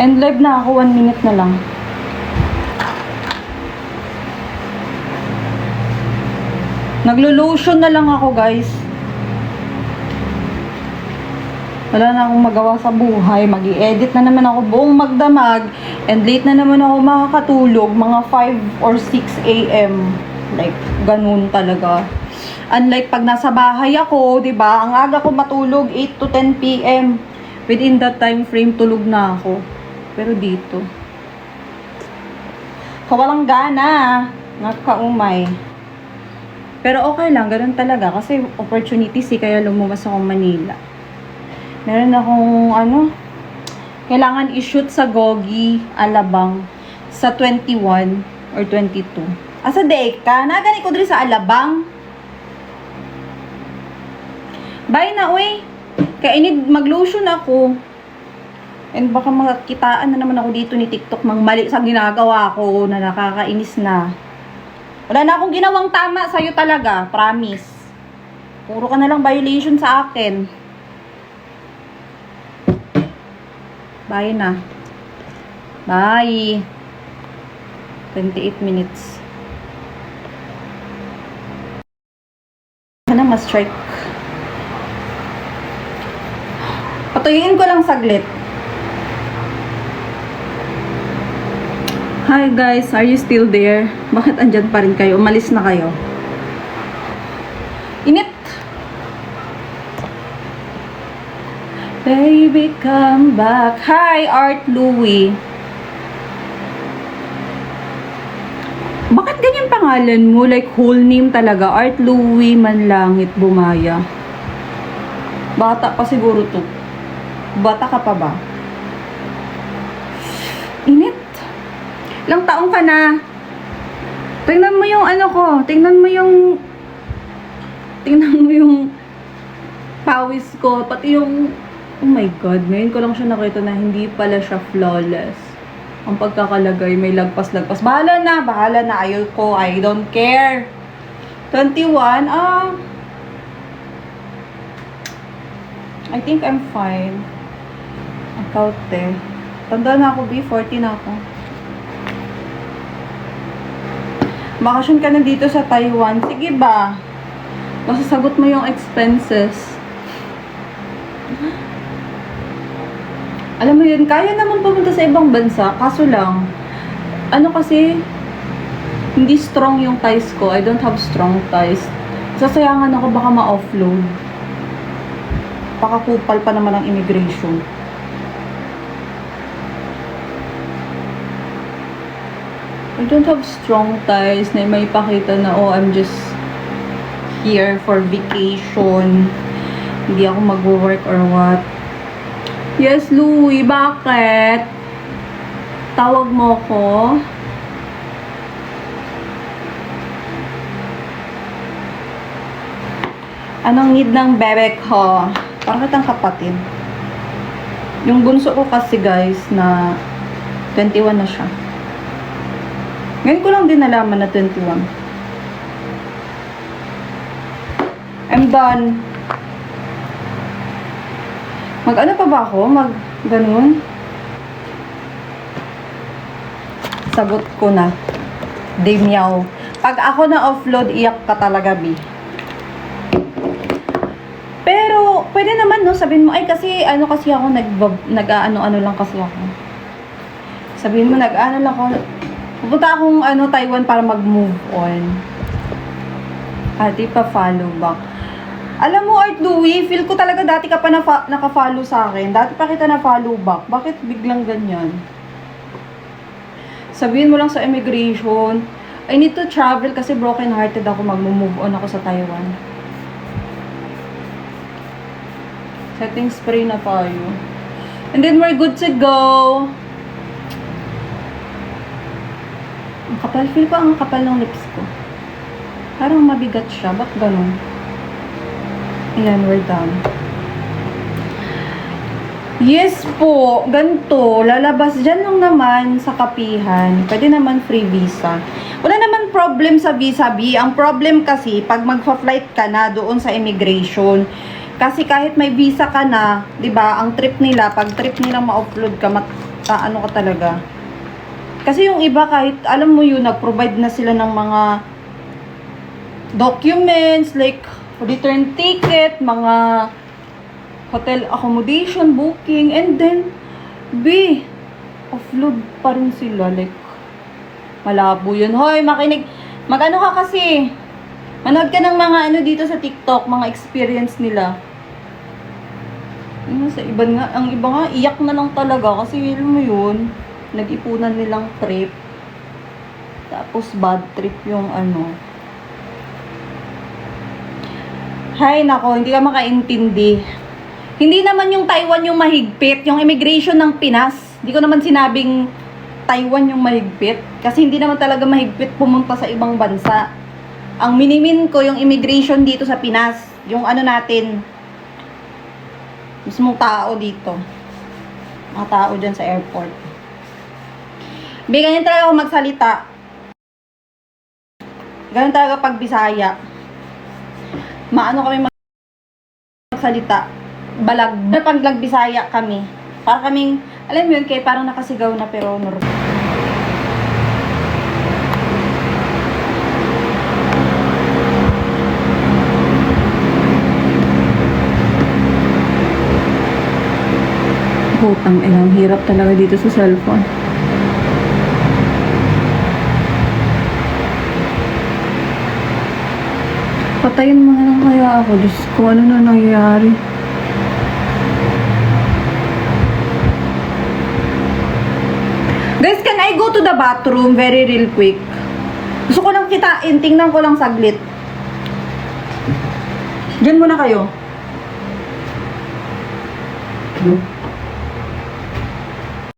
And live na ako, 1 minute na lang. Naglo-lotion na lang ako, guys. Wala na akong magawa sa buhay. Mag-i-edit na naman ako buong magdamag. And late na naman ako makakatulog. Mga 5 or 6 a.m. Like, ganun talaga. Unlike pag nasa bahay ako, 'di ba? Ang aga ko matulog 8 to 10 p.m. Within that time frame tulog na ako. Pero dito, kawalang gana, nakakaumay. Pero okay lang, ganun talaga kasi opportunities kaya lumabas ako Manila. Meron akong kailangan i-shoot sa Gogi, Alabang sa 21 or 22. Asa day ka? Nagani ko diri sa Alabang. Bye na, uy. Kaya mag-lotion ako. And baka makakitaan na naman ako dito ni TikTok mang mali sa ginagawa ko na nakakainis na. Wala na akong ginawang tama sa'yo talaga. Promise. Puro ka na lang violation sa akin. Bye na. Bye. 28 minutes. Sana ma-strike. Patuyuin ko lang saglit. Hi guys, are you still there? Bakit andyan pa rin kayo? Umalis na kayo. Init! Baby, come back. Hi, Art Louie. Bakit ganyan pangalan mo? Like whole name talaga. Art Louie Manlangit Bumaya. Bata pa siguro to. Bata ka pa ba? Init. Ilang taong ka na? Tingnan mo yung ko. Tingnan mo yung pawis ko. Pati yung, oh my God, ngayon ko lang siya nakita na hindi pala siya flawless. Ang pagkakalagay, may lagpas-lagpas. Bahala na. Ayaw ko. I don't care. 21, I think I'm fine. Kaute. Tanda na ako, B40 na ako. Bakasyon ka na dito sa Taiwan. Sige ba? Masasagot mo yung expenses. Alam mo yun, kaya naman pumunta sa ibang bansa. Kaso lang, kasi, hindi strong yung ties ko. I don't have strong ties. Sasayangan ako baka ma-offload. Pakakupal pa naman ang immigration. I don't have strong ties na may pakita na, I'm just here for vacation. Hindi ako mag-work or what. Yes, Louie, bakit? Tawag mo ko? Anong need ng bebek ko? Parang kitang kapatid. Yung bunso ko kasi guys na 21 na siya. Ngayon ko lang din nalaman na 21. I'm done. Mag-ano pa ba ako? Mag-ganun? Sagot ko na. Demyaw. Pag ako na offload, iyak ka talaga, B. Pero, pwede naman, no? Sabihin mo, ay kasi, kasi ako, nag-ano lang kasi ako. Sabihin mo, nag-ano lang ako, pupunta akong Taiwan para mag-move on. Di pa follow back. Alam mo, Art Louie, feel ko talaga dati ka pa naka-follow sa akin. Dati pa kita na-follow back. Bakit biglang ganyan? Sabihin mo lang sa immigration, I need to travel kasi broken-hearted ako. Mag-move on ako sa Taiwan. Setting spray na tayo. And then we're good to go. Ang kapal. Feel ko ang kapal ng lips ko. Parang mabigat siya. Ba't ganun? Ayan, we're done. Yes po. Ganito. Lalabas dyan lang naman sa kapihan. Pwede naman free visa. Wala naman problem sa visa, B. Ang problem kasi, pag magfa-flight ka na doon sa immigration, kasi kahit may visa ka na, 'di ba? Ang trip nila, pag trip nila ma-offload ka, Ano ka talaga. Kasi yung iba kahit, alam mo yun, nag-provide na sila ng mga documents, like return ticket, mga hotel accommodation, booking, and then, offload pa rin sila, like, malabo yun. Hoy, makinig, mag-ano ka kasi, manood ka ng mga ano dito sa TikTok, mga experience nila. Yung sa iba nga, ang iba nga, iyak na lang talaga kasi alam mo yun, nag-ipunan nilang trip. Tapos bad trip yung ano. Hay nako, hindi ka makaintindi. Hindi naman yung Taiwan yung mahigpit, yung immigration ng Pinas. Hindi ko naman sinabing Taiwan yung mahigpit. Kasi hindi naman talaga mahigpit pumunta sa ibang bansa. Ang minimin ko yung immigration dito sa Pinas. Yung ano natin, mismong tao dito. Mga tao dyan sa airport. Ganyan talaga ako magsalita. Ganyan talaga pag Bisaya. Maano kami magsalita. Balag. Pag Bisaya kami. Para kaming, alam mo yun, kaya parang nakasigaw na pero normal. Putang ina, hirap talaga dito sa cellphone. Patayin mo na lang kaya ako. Diyos ko, ano na nangyayari? Guys, can I go to the bathroom very real quick? Gusto ko lang kitain. Tingnan ko lang saglit. Diyan muna kayo.